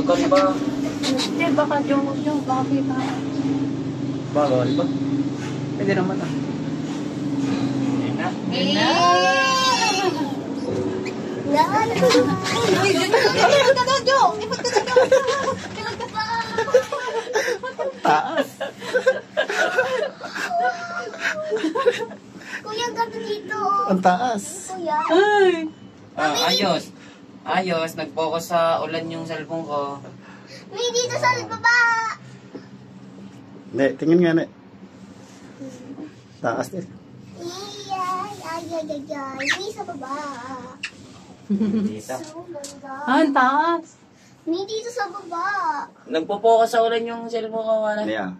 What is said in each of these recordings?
Hanggang ba? Hindi, baka yung baka kita. Bawal ba? Pwede naman ah. Yan na. Taas. Kuya, gato dito. Ang taas. Kuya. Ay! Ayos. Ayos. Nag-focus sa ulan yung cellphone ko. May dito sa baba. Hindi, tingin nga na. Taas din. May sa baba. Dito. So ganda. Ah, ang taas. May dito sa baba. Nagpo-focus sa ulan yung cellphone ko. Wala. Yeah.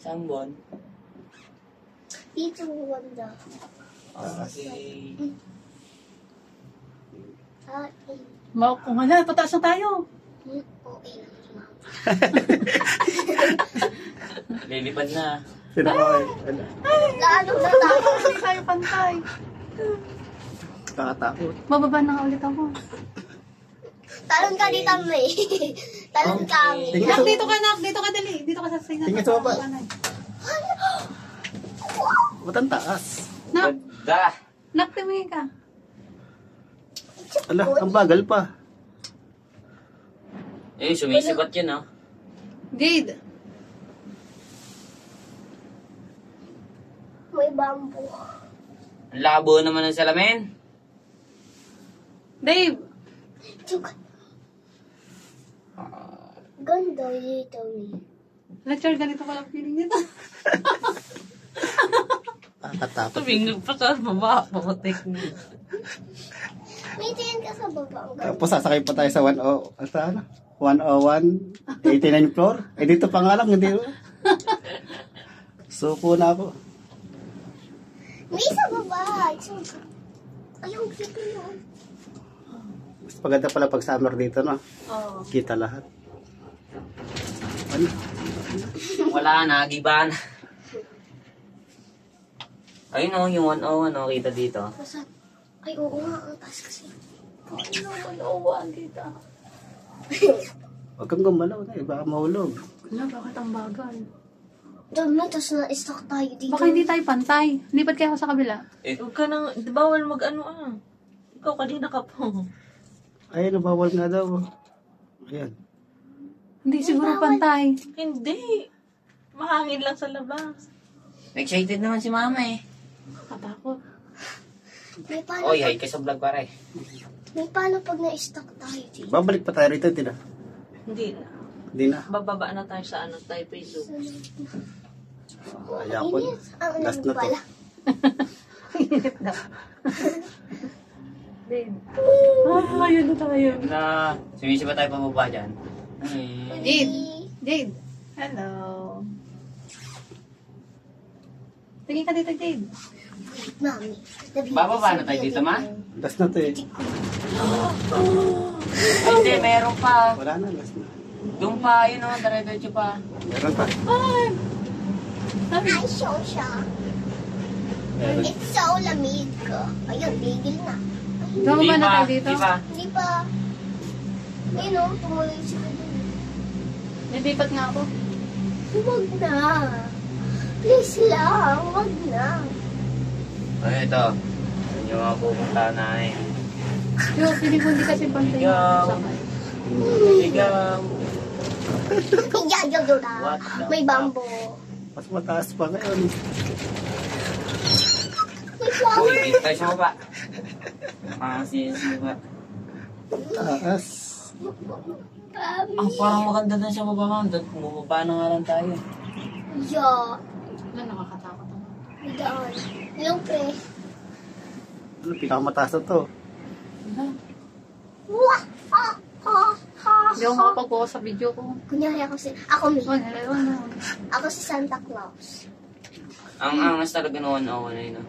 Isang buwan. Dito ganda. Okay. Okay. Kung hala, pataas na tayo. Okay lang si Mama. Lilipad na. Pinakaway. Lalo na tayo. Hindi tayo pantay. Kakatakot. Bababa na nga ulit ako. Talon ka dito, May. Talon kami. Tingin Nak, sa, dito ka, Nak. Dito ka, dali. Dito ka sa signal. Tingin sa baba. Ba't ang taas? Nak, Ganda. Nak, tumingin ka. Ala, ang bagal pa. Eh, sumisibat yun, oh. Jade. May bamboo. Ang labo naman ng salamin. Dave. Ganda dito, May. Lecture, ganito pala feeling nito. Kakatakot. Tumingin pa sa baba. Putik na. May tingin ka sa baba. Ang ganda. Tapos sasakay pa tayo sa 101, 89 floor. Eh dito pa nga lang, hindi. Suko na ako. May sa baba. Ayaw, dito yun. Mas maganda pala pag summer dito, no? Oo. Kita lahat. Ano? Wala na, giba na. Ayun, oh, yung 101, oh, kita dito. Saan? Ay, oo nga. Ang taas kasi. Nauuwaan kita. Huwag kang gumalaw na eh, baka mahulog. Wala, bakit ang bagal? Doon mo, tapos na-stock tayo dito. Baka hindi tayo pantay. Lipat kaya ako sa kabila. Huwag ka nang, bawal mag-ano ah. Ikaw kanina ka po. Ay, nabawal nga daw. Ayan. Hindi siguro pantay. Hindi. Mahangin lang sa labas. Excited naman si mama, eh. Katakot. May paano, Oy, hi ka sa vlog, pare. may paano pag na-stock tayo dito? Babalik pa tayo rito, di na? Hindi na. Hindi na. Bababa na tayo sa ano, Taipei Zoo. Ayapon. Inis. Ang Last ano na to. pala. Dave. Ayun na tayo. Na, sumisibat tayo pababa dyan. Jade. Jade. Hello. Tingin ka dito, Jade. Mami. Bababa na tayo dito, ma? Last na to eh. Ay, hindi, meron pa. Wala na, last na. Doon pa, yun, oh, dire-diretso pa. Meron pa. Ay, show siya. Meron. It's so lamig. Ayun, bigil na. Bumaba na tayo dito. Di pa. Hindi pa. Ayun o, tumuloy siya dun. Nilipat nga ako. Huwag na. Please lang, huwag na. Ay, ito. Yun yung mga pupunta na, eh. Yo, feeling ko hindi kasi pantay. Ikaw. Ikaw. Iyayaw na. What the May bamboo. Mas mataas pa ngayon. May flower. Uy, dito tayo sa baba. Nakakasisibat. Taas. Ang parang maganda doon sa baba, ma'am. Doon, bumaba na nga lang tayo. Yeah. Wala, nakakatakot ako. May daan. Hello, pre. Ano, pinakamataas na to. Wah! Ha! Ha! Ha! Hindi ako makapag-focus sa video ko. Kunyari ako si... Ako, May. Oh, nalawa na. Ako si Santa Claus. Ang angas talaga noon ako na yun.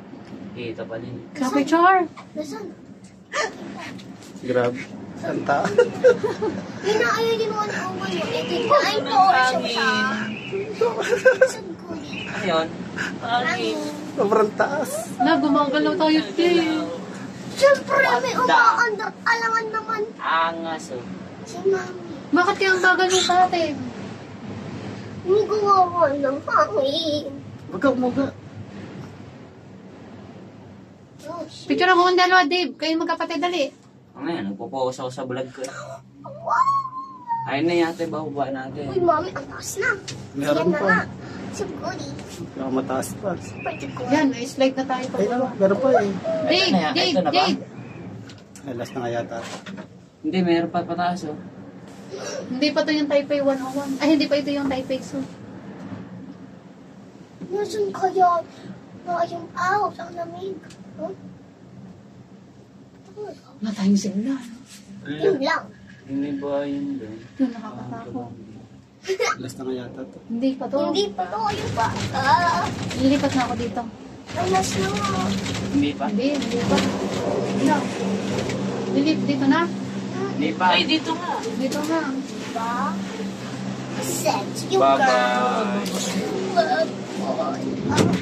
Kita pa din. Grabe, Char. Nasaan? Grabe. Ang taas. Yun na, ayaw din mo ang uwan mo. Ay, torso siya. Saan ko? Ano yun? Ay, Sobrang taas. Na, gumagalaw tayo, Jade. siyempre, may umaandar. Alangan naman Angas, oh. si Mami. Bakit kaya ang bagal mo sa atin? Hindi ko gawa ng hangin. Huwag ka umuga. Oh, shit. Picture mo ang dalawa, Dave. Kayo magkapatid, dali. Mamaya, nagpo-focus ako sa vlog ko. Ayun na yata, bababa Uy, natin. mami, ang taas na. Meron Yan na pa. nga. Siguri. Baka mataas pa. Particular. Yan, slide na tayo pa. Ay, meron pa eh. Dave, Ito na, Dave, ito na ba? Dave. Ay, last na nga yata. Hindi, meron pa pataas oh. Hindi pa to yung Taipei 101. Ay, hindi pa ito yung Taipei 2. Nasaan kaya na yung out ang lamig? Huh? Wala tayong signal. Yun lang. Hindi ba yun doon? Yun, nakakatakot. Last na nga yata to. Hindi pa to. Hindi pa to yung pa. Lilipat na ako dito. Ay, nas na nga. Hindi pa? Hindi pa. No. Dito na. Hindi pa. Ay, dito nga. Dito na. Diba? Set yung Bye-bye. girl. Bye-bye.